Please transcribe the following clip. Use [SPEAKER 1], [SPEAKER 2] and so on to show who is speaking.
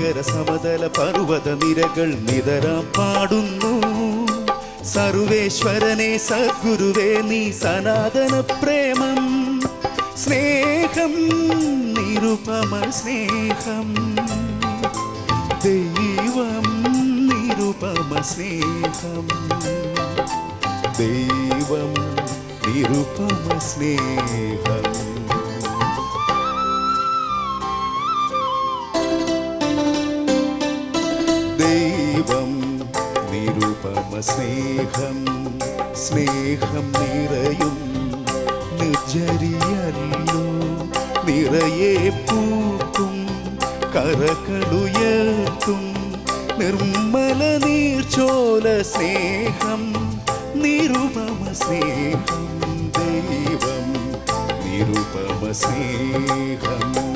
[SPEAKER 1] സാഗര സമതല പർവ്വത നിരകൾ നിതരാം പാടുന്നു. സർവേശ്വരനെ സദ്ഗുരുവേ നീ സനാതന പ്രേമം. സ്നേഹം നിരുപമ സ്നേഹം, ദൈവം നിരുപമ സ്നേഹം, ദൈവം നിരുപമ സ്നേഹം. ദൈവം നിരുപമ സ്നേഹം, സ്നേഹം നിറയും നിർജരിയല്ലോ. നിറയെ പൂക്കും കരകളുയർത്തും നിർമ്മല നീർച്ചോല സ്നേഹം, നിരുപമ സ്നേഹം, ദൈവം നിരുപമ സ്നേഹം.